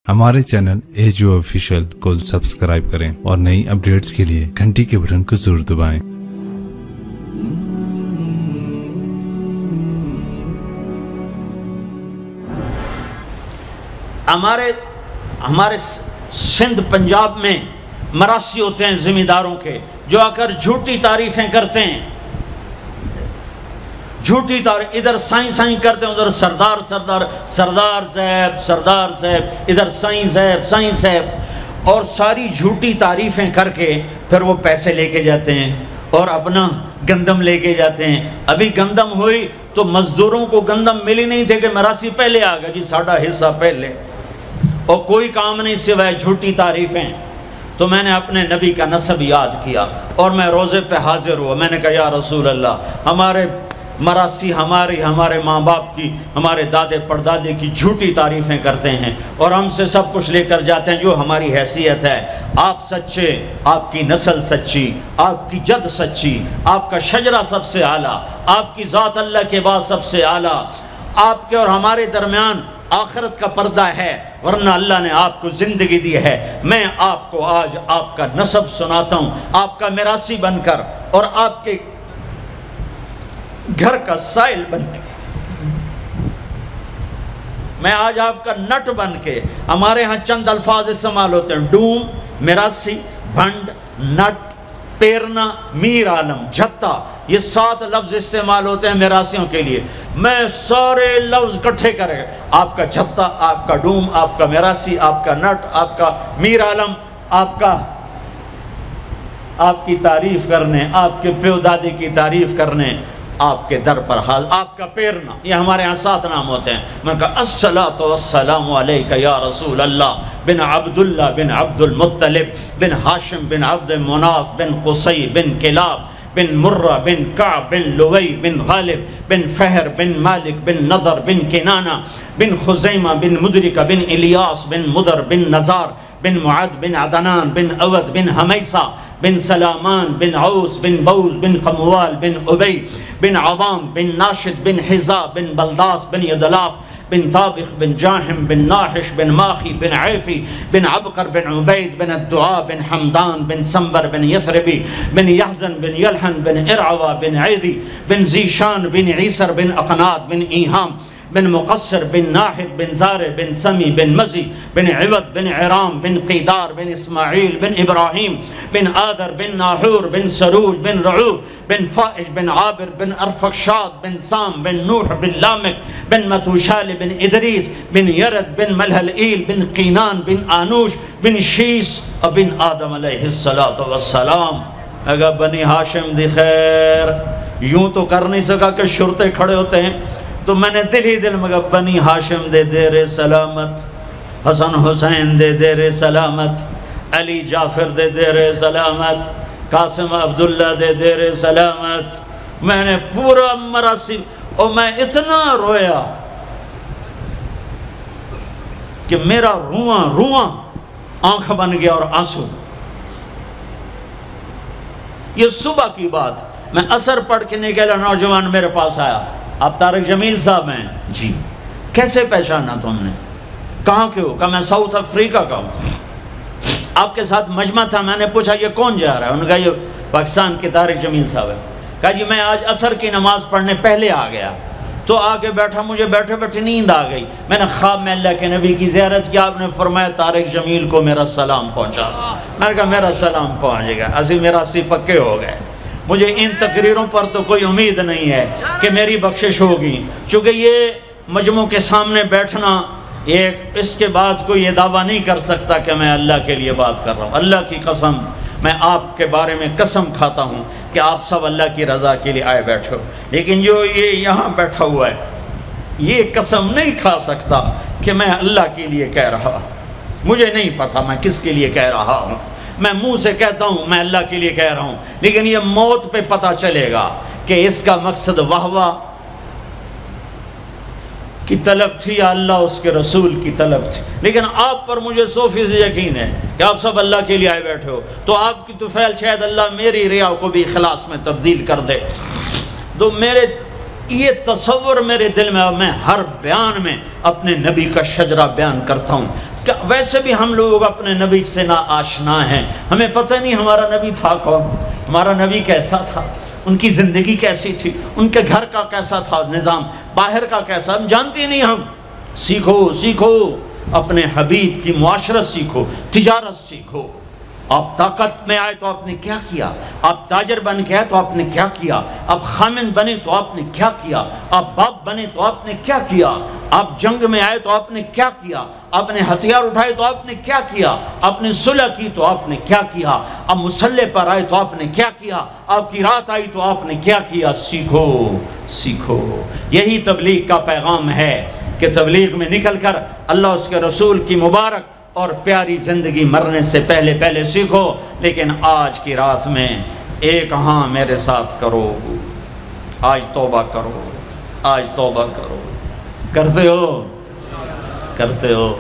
हमारे channel edu official को subscribe करें और नई अपडेट्स के लिए घंटी के बटन को जरूर दबाएं। हमारे सिंध पंजाब में मरासी होते हैं जिम्मेदारों के, जो आकर झूठी तारीफें करते हैं, झूठी तारीफ। इधर साईं साईं करते हैं, उधर सरदार सरदार सरदार साहब, इधर साईं साहब, और सारी झूठी तारीफें करके फिर वो पैसे लेके जाते हैं और अपना गंदम लेके जाते हैं। अभी गंदम हुई तो मजदूरों को गंदम मिली नहीं थे कि मरासी पहले आ गया जी, साड़ा हिस्सा पहले, और कोई काम नहीं सिवाय झूठी तारीफें। तो मैंने अपने नबी का नसब याद किया और मैं रोज़े पे हाजिर हुआ। मैंने कहा या रसूल अल्लाह, हमारे मरासी हमारे माँ बाप की, हमारे दादे परदादे की झूठी तारीफ़ें करते हैं और हमसे सब कुछ लेकर जाते हैं जो हमारी हैसियत है। आप सच्चे, आपकी नस्ल सच्ची, आपकी जद सच्ची, आपका शजरा सबसे आला, आपकी ज़ात अल्लाह के बाद सबसे आला, आपके और हमारे दरमियान आखिरत का पर्दा है, वरना अल्लाह ने आपको ज़िंदगी दी है। मैं आपको आज आपका नसब सुनाता हूँ, आपका मिरासी बनकर और आपके घर का साइल बन के, मैं आज आपका नट बन के। हमारे यहाँ चंद अल्फाज इस्तेमाल होते हैं, डूम, मिरासी, भंड, नट, पेरना, मीर आलम, झत्ता, ये 7 लफ्ज़ इस्तेमाल होते हैं मिरासियों के लिए। मैं सारे लफ्ज़ इकट्ठे करें, आपका झत्ता, आपका डूम, आपका मिरासी, आपका नट, आपका मीर आलम, आपकी तारीफ़ करने, आपके प्यो दादी की तारीफ़ करने आपके दर पर हाल, आपका पेरना, ये हमारे यहाँ 7 नाम होते हैं। मैंने कहा अस्सलातु वस्सलामु अलैका या रसूल अल्लाह बिन अब्दुल्लाह बिन अब्दुल मुत्तलिब बिन हाशिम बिन अब्द मुनाफ बिन कुसै बिन किलाब बिन मुर्रा बिन काब बिन लुवै बिन गालिब बिन फहर बिन मालिक बिन नदर बिन किनाना बिन खुज़ैमा बिन मुदरिका बिन इलियास बिन मुदर बिन नज़ार बिन मुआद बिन अदनान बिन अवद बिन हमैसा बिन सलामान बिन औस बिन बौस बिन कमवाल बिन उबई बिन अवाम बिन नाशिद बिन हिज़ा बिन बलदास बिन यदलाफ बिन ताबिख बिन जाहिम बिन नाहिश बिन माखी बिन ऐफी बिन अबकर बिन उबैद बिन अद्दुआ बिन हमदान बिन संबर बिन यथरबी बिन यहज़न बिन यलहन बिन इरअवा बिन ऐदी बिन ज़ीशान बिन ईसर बिन अक़नात बिन ईहाम बिन मुक़स्सिर बिन नाहिद बिन ज़ारे बिन समी बिन मज़ी बिन इवद बिन इराम बिन क़ीदार बिन इस्माईल बिन इब्राहीम बिन आदर बिन नाहूर बिन सरूज बिन रऊफ़ बिन फ़ाइश बिन आबिर बिन अरफ़क्षाद बिन साम बिन नूह बिन लामिक बिन मतूशाल बिन इदरीस बिन यरद बिन मलहलईल बिन क़ीनान बिन आनूश बिन शीस और बिन आदम अलैहिस्सलातु वस्सलाम। अगर बनी हाशिम दी खैर, यूँ तो कर नहीं सका कि शुरते खड़े होते हैं, तो मैंने दिल ही दिल में कहा बनी हाशिम दे दे रे सलामत, हसन हुसैन दे दे रे सलामत, अली जाफ़र दे दे रे सलामत, कासिम अब्दुल्ला दे दे रे सलामत। मैंने पूरा मरासी, और मैं इतना रोया कि मेरा रुआं आंख बन गया और आंसू। ये सुबह की बात, मैं असर पढ़ के निकला, नौजवान मेरे पास आया, आप तारिक जमील साहब हैं जी, कैसे पहचाना तुमने, कहाँ के हो? कहा मैं साउथ अफ्रीका का हूँ, आपके साथ मजमा था। मैंने पूछा ये कौन जा रहा है? उन्होंने कहा ये पाकिस्तान के तारिक जमील साहब है। कहा जी मैं आज असर की नमाज़ पढ़ने पहले आ गया, तो आके बैठा, मुझे बैठे बैठे नींद आ गई। मैंने ख्वाब में अल्लाह के नबी की ज़ियारत किया, आपने फरमाया तारिक जमील को मेरा सलाम पहुँचा। मैंने कहा मेरा सलाम पहुँचेगा, असी मेरा अस्सी पक्के हो गए। मुझे इन तकरीरों पर तो कोई उम्मीद नहीं है कि मेरी बख्शिश होगी, चूँकि ये मजमू के सामने बैठना, ये इसके बाद कोई ये दावा नहीं कर सकता कि मैं अल्लाह के लिए बात कर रहा हूँ। अल्लाह की कसम, मैं आपके बारे में कसम खाता हूँ कि आप सब अल्लाह की रज़ा के लिए आए बैठे हो, लेकिन जो ये यहाँ बैठा हुआ है ये कसम नहीं खा सकता कि मैं अल्लाह के लिए कह रहा। मुझे नहीं पता मैं किसके लिए कह रहा हूँ, मैं मुंह से कहता हूँ मैं अल्लाह के लिए कह रहा हूँ, लेकिन ये मौत पे पता चलेगा कि इसका मकसद वाहवा की तलब थी या अल्लाह उसके रसूल की तलब थी। लेकिन आप पर मुझे 100% यकीन है कि आप सब अल्लाह के लिए आए बैठे हो, तो आपकी तुफैल शायद अल्लाह मेरी रिया को भी इखलास में तब्दील कर दे। तो मेरे ये तसव्वुर मेरे दिल में, और मैं हर बयान में अपने नबी का शजरा बयान करता हूँ ویسے بھی ہم لوگ اپنے نبی سے نا آشنا ہیں، ہمیں پتہ نہیں ہمارا نبی تھا کون، ہمارا نبی کیسا تھا، ان کی زندگی کیسی تھی، ان کے گھر کا کیسا تھا نظام، باہر کا کیسا، ہم جانتے نہیں۔ ہم سیکھو اپنے حبیب کی معاشرت سیکھو، تجارت سیکھو۔ آپ طاقت میں آئے تو آپ نے کیا کیا، آپ تاجر بن کے آئے تو آپ نے کیا کیا، آپ خامن بنے تو آپ نے کیا کیا، آپ باپ بنے تو آپ نے کیا کیا، آپ جنگ میں آئے تو آپ نے کیا کیا، آپ نے ہتھیار اٹھائے تو آپ نے کیا کیا، آپ نے صلح کی تو آپ نے کیا کیا، آپ مسلح پر آئے تو آپ نے کیا کیا، آپ کی رات آئی تو آپ نے کیا کیا۔ سیکھو۔ یہی تبلیغ کا پیغام ہے کہ تبلیغ میں نکل کر اللہ اس کے رسول کی مبارک اور پیاری زندگی مرنے سے پہلے سیکھو۔ لیکن آج کی رات میں ایک ہاں میرے ساتھ کرو، آج توبہ کرو، آج توبہ کرو۔ کرتے ہو؟